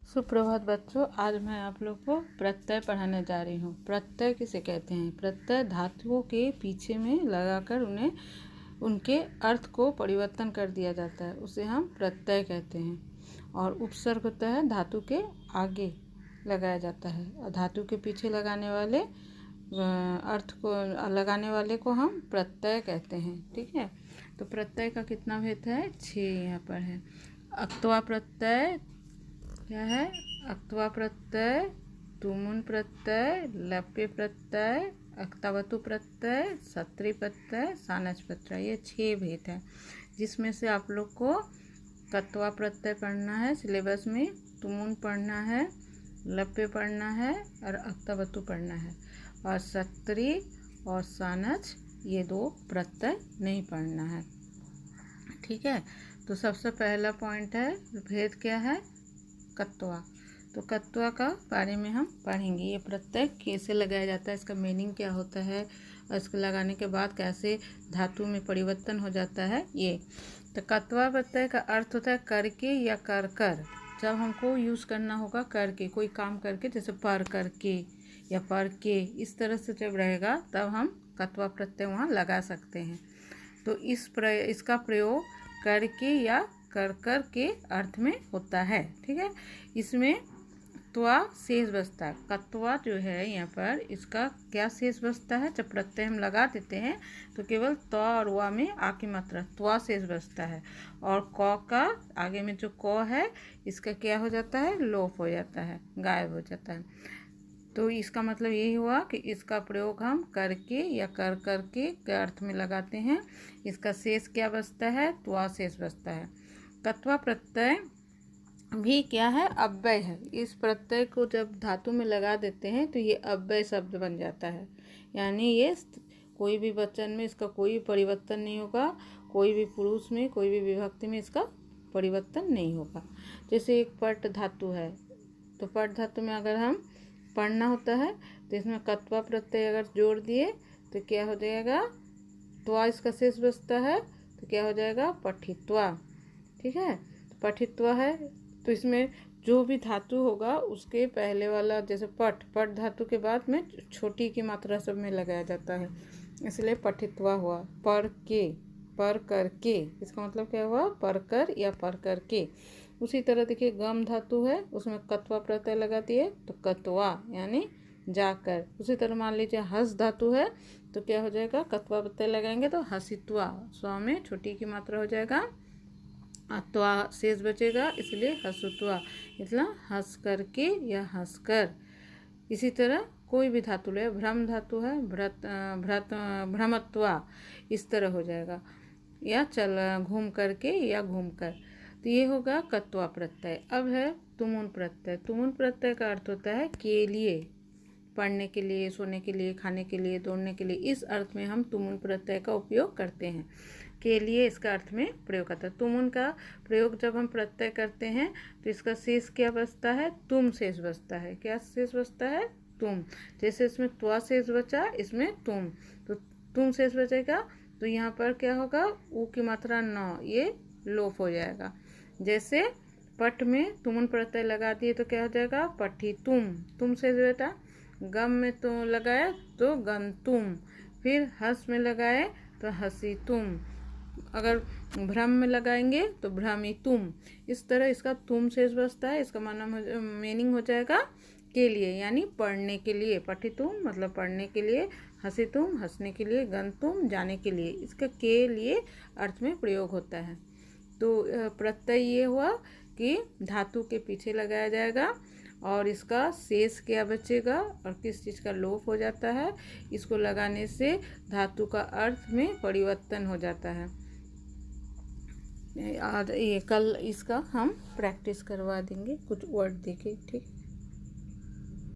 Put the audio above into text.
सुप्रभात बच्चों, आज मैं आप लोग को प्रत्यय पढ़ाने जा रही हूँ। प्रत्यय किसे कहते हैं? प्रत्यय धातुओं के पीछे में लगाकर उन्हें उनके अर्थ को परिवर्तन कर दिया जाता है, उसे हम प्रत्यय कहते हैं। और उपसर्ग होता है धातु के आगे लगाया जाता है, और धातु के पीछे लगाने वाले अर्थ को लगाने वाले को हम प्रत्यय कहते हैं। ठीक है, तो प्रत्यय का कितना भेद है? 6 यहाँ पर है। अक्त्वा प्रत्यय क्या है? अक्त्वा प्रत्यय, तुमुन प्रत्यय, लप्य प्रत्यय, अक्तावतु प्रत्यय, सत्री प्रत्यय, सानच प्रत्यय, ये 6 भेद है, जिसमें से आप लोग को कत्वा प्रत्यय पढ़ना है सिलेबस में, तुमुन पढ़ना है, लप्य पढ़ना है और अक्तावतु पढ़ना है, और सत्री और सानच ये 2 प्रत्यय नहीं पढ़ना है। ठीक है, तो सबसे पहला पॉइंट है, भेद क्या है? कत्वा। तो कत्वा का बारे में हम पढ़ेंगे। ये प्रत्यय कैसे लगाया जाता है, इसका मीनिंग क्या होता है, और इसको लगाने के बाद कैसे धातु में परिवर्तन हो जाता है। ये तो कत्वा प्रत्यय का अर्थ होता है करके या कर कर। जब हमको यूज़ करना होगा करके, कोई काम करके, जैसे पर करके या पर के, इस तरह से जब रहेगा तब हम कत्वा प्रत्यय वहाँ लगा सकते हैं। तो इसका प्रयोग करके या कर कर के अर्थ में होता है। ठीक है, इसमें त्वा शेष बचता है। कत्वा जो है यहाँ पर, इसका क्या शेष बचता है? जब प्रत्यय हम लगा देते हैं तो केवल त्वा और वा में आ की मात्रा त्वा शेष बचता है, और क का आगे में जो क है इसका क्या हो जाता है? लोप हो जाता है, गायब हो जाता है। तो इसका मतलब यही हुआ कि इसका प्रयोग हम करके या कर करके के अर्थ में लगाते हैं। इसका शेष क्या बचता है? त्वा शेष बचता है। कत्वा प्रत्यय भी क्या है? अव्यय है। इस प्रत्यय को जब धातु में लगा देते हैं तो ये अव्यय शब्द बन जाता है, यानी ये कोई भी वचन में इसका कोई परिवर्तन नहीं होगा, कोई भी पुरुष में, कोई भी विभक्ति में इसका परिवर्तन नहीं होगा। जैसे एक पट धातु है, तो पट धातु में अगर हम पढ़ना होता है तो इसमें कत्वा प्रत्यय अगर जोड़ दिए तो क्या हो जाएगा? त्वा इसका शेष बचता है, तो क्या हो जाएगा? पठित्वा। ठीक है, तो पठित्वा है, तो इसमें जो भी धातु होगा उसके पहले वाला, जैसे पट धातु के बाद में छोटी की मात्रा सब में लगाया जाता है, इसलिए पठित्वा हुआ। पर के, पर कर के, इसका मतलब क्या हुआ? पर कर या पर कर के। उसी तरह देखिए गम धातु है, उसमें कत्वा प्रत्यय लगा दिए तो कत्वा यानी जाकर। उसी तरह मान लीजिए हस धातु है, तो क्या हो जाएगा? कत्वा प्रत्यय लगाएंगे तो हसित्वा, स्व में छोटी की मात्रा हो जाएगा, त्वा शेष बचेगा, इसलिए हसुत्वा, मतलब हंस करके या हंस कर। इसी तरह कोई भी धातु ले, भ्रम धातु है, भ्रमत्वा, इस तरह हो जाएगा, या चल घूम करके या घूम कर। तो ये होगा कत्वा प्रत्यय। अब है तुमुन प्रत्यय। तुमुन प्रत्यय का अर्थ होता है के लिए, पढ़ने के लिए, सोने के लिए, खाने के लिए, दौड़ने के लिए, इस अर्थ में हम तुमुन प्रत्यय का उपयोग करते हैं। के लिए इसका अर्थ में प्रयोग करता है। तुमुन का प्रयोग जब हम प्रत्यय करते हैं तो इसका शेष क्या बचता है? तुम शेष बचता है। क्या शेष बचता है? तुम। जैसे इसमें त्वा शेष बचा, इसमें तुम, तो तुम शेष बचेगा, तो यहाँ पर क्या होगा? ऊ की मात्रा न, ये लोप हो जाएगा। जैसे पट में तुमुन प्रत्यय लगा दिए तो क्या हो जाएगा? पठी तुम शेष बेटा। गम में तो लगाए तो गंतुम, फिर हंस में लगाए तो हंसी तुम, अगर भ्रम में लगाएंगे तो भ्रमी तुम। इस तरह इसका तुम शेष बचता है। इसका मीनिंग हो जाएगा के लिए, यानी पढ़ने के लिए। पठी तुम मतलब पढ़ने के लिए, हंसी तुम हंसने के लिए, गंतुम जाने के लिए, इसका के लिए अर्थ में प्रयोग होता है। तो प्रत्यय ये हुआ कि धातु के पीछे लगाया जाएगा, और इसका शेष क्या बचेगा और किस चीज़ का लोप हो जाता है, इसको लगाने से धातु का अर्थ में परिवर्तन हो जाता है। और ये कल इसका हम प्रैक्टिस करवा देंगे, कुछ वर्ड देके। ठीक।